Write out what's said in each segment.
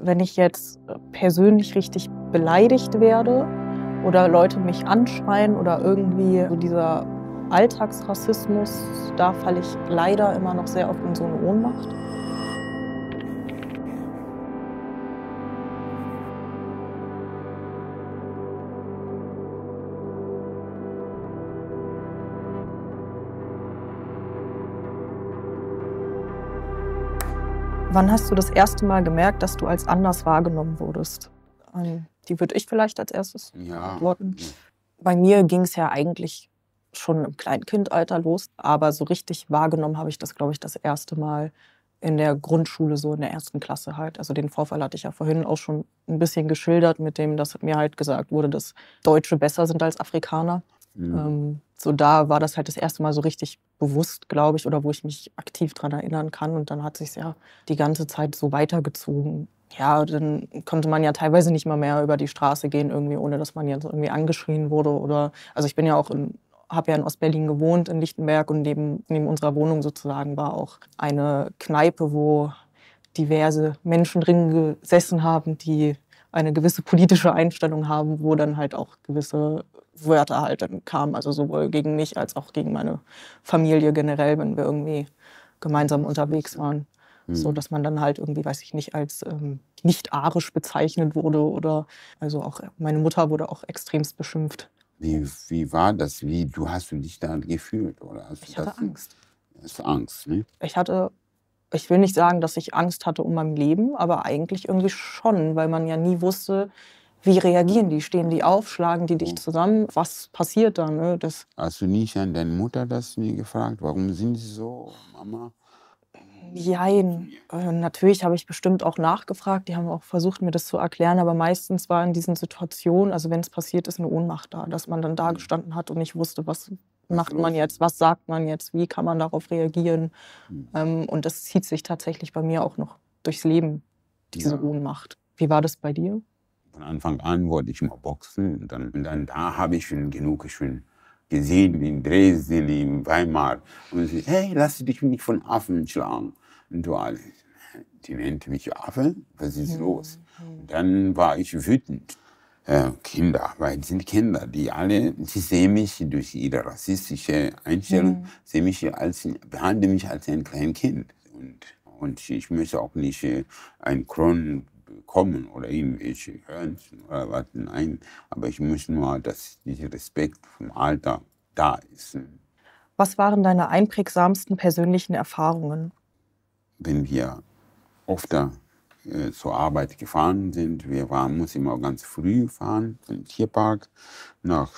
wenn ich jetzt persönlich richtig beleidigt werde oder Leute mich anschreien oder irgendwie so dieser Alltagsrassismus, da falle ich leider immer noch sehr oft in so eine Ohnmacht. Wann hast du das erste Mal gemerkt, dass du als anders wahrgenommen wurdest? Die würde ich vielleicht als erstes beantworten. Bei mir ging es ja eigentlich schon im Kleinkindalter los, aber so richtig wahrgenommen habe ich das, glaube ich, das erste Mal in der Grundschule, so in der 1. Klasse halt. Also den Vorfall hatte ich ja vorhin auch schon ein bisschen geschildert, mit dem, dass mir halt gesagt wurde, dass Deutsche besser sind als Afrikaner. So da war das halt das erste Mal so richtig bewusst, glaube ich, oder wo ich mich aktiv dran erinnern kann. Und dann hat sich's ja die ganze Zeit so weitergezogen. Ja, dann konnte man ja teilweise nicht mal mehr über die Straße gehen, irgendwie, ohne dass man jetzt irgendwie angeschrien wurde. Oder, also ich bin ja auch habe ja in Ostberlin gewohnt, in Lichtenberg, und neben unserer Wohnung sozusagen war auch eine Kneipe, wo diverse Menschen drin gesessen haben, die eine gewisse politische Einstellung haben, wo dann halt auch gewisse Wörter halt dann kamen, also sowohl gegen mich als auch gegen meine Familie generell, wenn wir irgendwie gemeinsam unterwegs waren. So, dass man dann halt irgendwie, weiß ich nicht, als nicht arisch bezeichnet wurde, oder, also auch meine Mutter wurde auch extremst beschimpft. Wie war das? Hast du dich da gefühlt? Oder Ich hatte Angst. Hast du Angst, ne? Ich will nicht sagen, dass ich Angst hatte um mein Leben, aber eigentlich irgendwie schon, weil man ja nie wusste, wie reagieren die? Stehen die auf? Schlagen die dich zusammen? Was passiert da? Ne? Hast du nicht an deine Mutter das nie gefragt? Warum sind sie so, Mama? Jein. Natürlich habe ich bestimmt auch nachgefragt. Die haben auch versucht, mir das zu erklären. Aber meistens war in diesen Situationen, also wenn es passiert ist, eine Ohnmacht da. Dass man dann da gestanden hat und nicht wusste, was macht man jetzt, was sagt man jetzt, wie kann man darauf reagieren. Und das zieht sich tatsächlich bei mir auch noch durchs Leben, diese Ohnmacht. Wie war das bei dir? Von Anfang an wollte ich immer boxen. Und dann da habe ich schon gesehen, in Dresden, in Weimar. Und sie, hey, lass dich nicht von Affen schlagen. Und du alle, die nennt mich Affe, was ist los? Und dann war ich wütend. Kinder, weil es sind Kinder, die sehen mich durch ihre rassistische Einstellung, behandeln mich als ein kleines Kind. Und ich möchte auch nicht ein Kron bekommen oder irgendwelche Hörnchen oder was, nein. Aber ich möchte nur, dass dieser Respekt vom Alter da ist. Was waren deine einprägsamsten persönlichen Erfahrungen? Wenn wir oft zur Arbeit gefahren sind, mussten immer ganz früh fahren, im Tierpark. Nach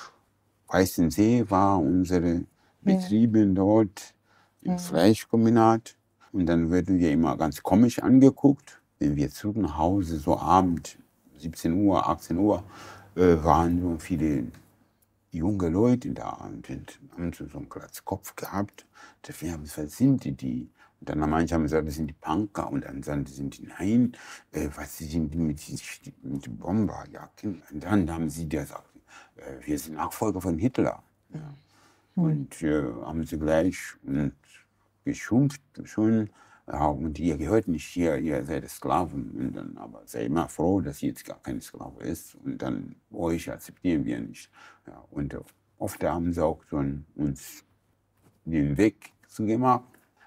Weißensee war unsere Betriebe dort im Fleischkombinat. Und dann werden wir immer ganz komisch angeguckt. Wenn wir zurück nach Hause, so Abend, 17 Uhr, 18 Uhr, waren so viele junge Leute da und haben so einen Glatzkopf gehabt. Was sind die? Und dann haben manche gesagt, das sind die Punker. Und dann sagen die, sind die, nein, was sind die mit Bomberjacken? Und dann haben sie gesagt, wir sind Nachfolger von Hitler. Ja. Und haben sie gleich geschumpft schon. Ja, und ihr gehört nicht hier, ihr seid Sklaven. Und dann, aber sei immer froh, dass ihr jetzt gar kein Sklave ist. Und dann, euch akzeptieren wir nicht. Ja, und oft haben sie auch uns den Weg zugemacht.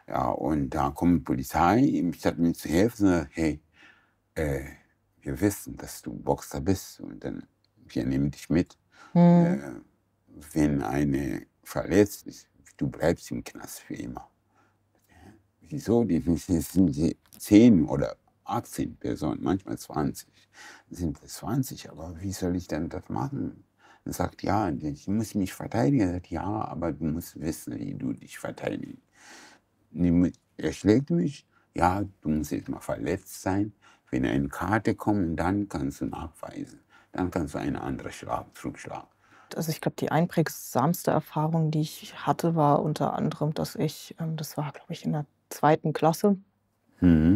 Ja, und da kommt die Polizei, statt mir zu helfen, sagt, hey, wir wissen, dass du Boxer bist. Und dann, wir nehmen dich mit. Wenn eine verletzt ist, du bleibst im Knast für immer. Wieso? Das sind 10 oder 18 Personen, manchmal 20. Sind es 20, aber wie soll ich denn das machen? Er sagt, ja, ich muss mich verteidigen. Er sagt, ja, aber du musst wissen, wie du dich verteidigst. Er schlägt mich, ja, du musst jetzt mal verletzt sein. Wenn eine Karte kommt, dann kannst du nachweisen. Dann kannst du eine andere zurückschlagen. Also ich glaube, die einprägsamste Erfahrung, die ich hatte, war unter anderem, dass das war, glaube ich, in der 2. Klasse. Da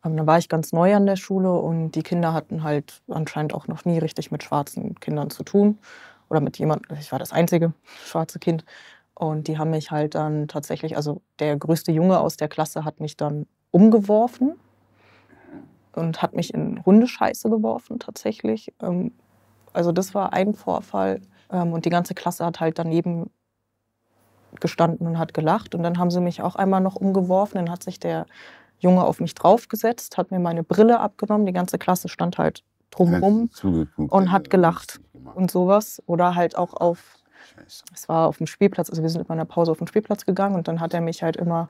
war ich ganz neu an der Schule und die Kinder hatten halt anscheinend auch noch nie richtig mit schwarzen Kindern zu tun. Oder mit jemandem, ich war das einzige schwarze Kind. Und die haben mich halt dann tatsächlich, also der größte Junge aus der Klasse hat mich dann umgeworfen. und hat mich in Hundescheiße geworfen tatsächlich. Also das war ein Vorfall. Und die ganze Klasse hat halt daneben gestanden und hat gelacht. Und dann haben sie mich auch einmal noch umgeworfen. Dann hat sich der Junge auf mich draufgesetzt, hat mir meine Brille abgenommen. Die ganze Klasse stand halt drumherum und hat gelacht und sowas. Oder halt auch es war auf dem Spielplatz, also wir sind in meiner Pause auf den Spielplatz gegangen und dann hat er mich halt immer,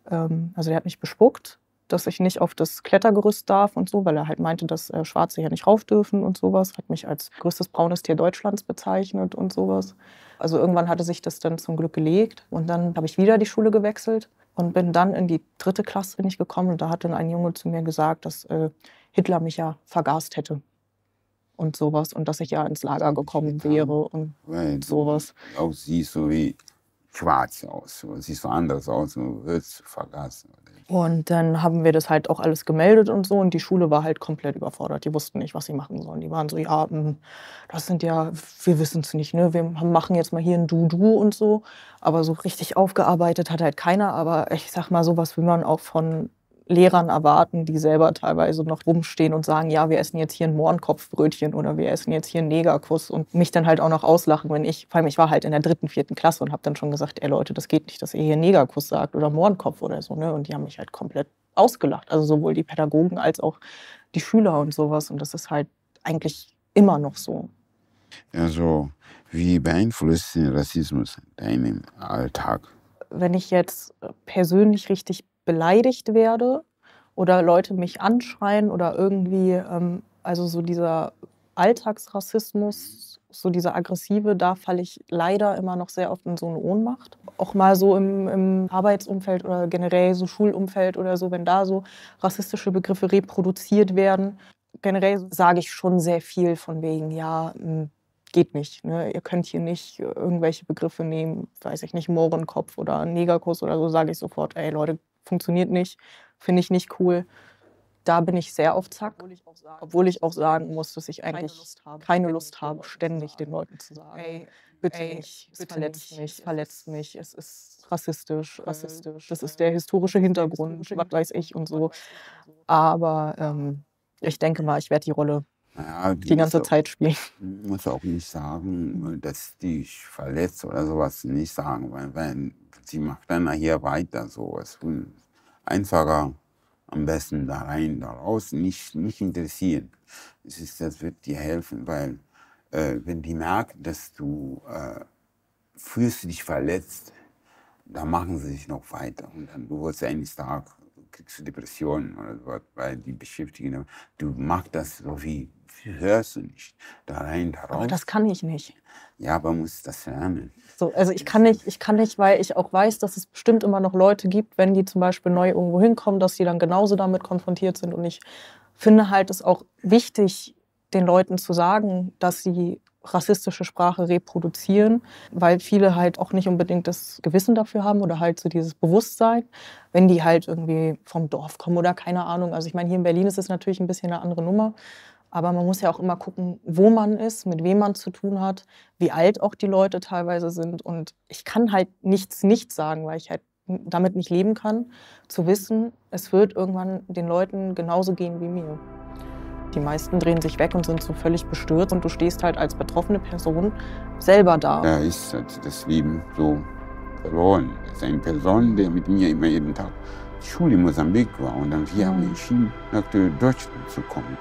also der hat mich bespuckt, dass ich nicht auf das Klettergerüst darf und so, weil er halt meinte, dass Schwarze hier nicht rauf dürfen und sowas. Hat mich als größtes braunes Tier Deutschlands bezeichnet und sowas. Also irgendwann hatte sich das dann zum Glück gelegt und dann habe ich wieder die Schule gewechselt und bin dann in die 3. Klasse bin ich gekommen und da hat dann ein Junge zu mir gesagt, dass Hitler mich ja vergast hätte und sowas und dass ich ja ins Lager gekommen wäre und sowas. Auch siehst so wie schwarz aus, du siehst so anders aus, du wirst vergasen. Und dann haben wir das halt auch alles gemeldet und so und die Schule war halt komplett überfordert. Die wussten nicht, was sie machen sollen. Die waren so, ja, das sind ja, wir wissen es nicht, ne? Wir machen jetzt mal hier ein Du-Du und so. Aber so richtig aufgearbeitet hat halt keiner. Aber ich sag mal, sowas will man auch von Lehrern erwarten, die selber teilweise noch rumstehen und sagen, ja, wir essen jetzt hier ein Mohrenkopfbrötchen oder wir essen jetzt hier einen Negerkuss und mich dann halt auch noch auslachen, vor allem ich war halt in der 3., 4. Klasse und habe dann schon gesagt, ey Leute, das geht nicht, dass ihr hier Negerkuss sagt oder Mohrenkopf oder so, ne? Und die haben mich halt komplett ausgelacht, also sowohl die Pädagogen als auch die Schüler und sowas und das ist halt eigentlich immer noch so. Also, wie beeinflusst Rassismus deinen Alltag? Wenn ich jetzt persönlich richtig beleidigt werde oder Leute mich anschreien oder irgendwie, also so dieser Alltagsrassismus, so dieser aggressive, da falle ich leider immer noch sehr oft in so eine Ohnmacht. Auch mal so im Arbeitsumfeld oder generell so Schulumfeld oder so, wenn da so rassistische Begriffe reproduziert werden. Generell sage ich schon sehr viel von wegen, ja, geht nicht. Ne? Ihr könnt hier nicht irgendwelche Begriffe nehmen, weiß ich nicht, Mohrenkopf oder Negerkuss oder so, sage ich sofort, ey Leute, funktioniert nicht, finde ich nicht cool. Da bin ich sehr auf Zack, obwohl ich auch sagen muss, dass ich eigentlich keine Lust habe, ständig den Leuten zu sagen, ey, bitte nicht, es verletzt mich, es ist rassistisch, das ist der historische Hintergrund, was weiß ich und so. Aber ich denke mal, ich werde die Rolle die ganze Zeit spielen. Ich muss auch nicht sagen, dass die dich verletzt oder sowas nicht sagen, weil sie macht dann nachher weiter so. Es ist einfacher, am besten da rein, da raus, nicht interessieren. Das wird dir helfen, weil wenn die merken, dass du fühlst dich verletzt, dann machen sie sich noch weiter und dann du wirst eines Tages kriegst du Depressionen oder so, weil die beschäftigen. Du machst das so wie hörst du nicht da rein, da raus. Aber das kann ich nicht. Ja, aber musst das lernen. So, also ich kann nicht, weil ich auch weiß, dass es bestimmt immer noch Leute gibt, wenn die zum Beispiel neu irgendwo hinkommen, dass die dann genauso damit konfrontiert sind. Und ich finde halt es auch wichtig, den Leuten zu sagen, dass sie rassistische Sprache reproduzieren, weil viele halt auch nicht unbedingt das Gewissen dafür haben oder halt so dieses Bewusstsein, wenn die halt irgendwie vom Dorf kommen oder keine Ahnung. Also ich meine, hier in Berlin ist es natürlich ein bisschen eine andere Nummer, aber man muss ja auch immer gucken, wo man ist, mit wem man zu tun hat, wie alt auch die Leute teilweise sind. Und ich kann halt nichts nicht sagen, weil ich halt damit nicht leben kann, zu wissen, es wird irgendwann den Leuten genauso gehen wie mir. Die meisten drehen sich weg und sind so völlig bestürzt und du stehst halt als betroffene Person selber da. Da ist das Leben so verloren. Das ist eine Person, der mit mir immer jeden Tag die Schule in Mosambik war und dann wir haben entschieden, nach Deutschland zu kommen.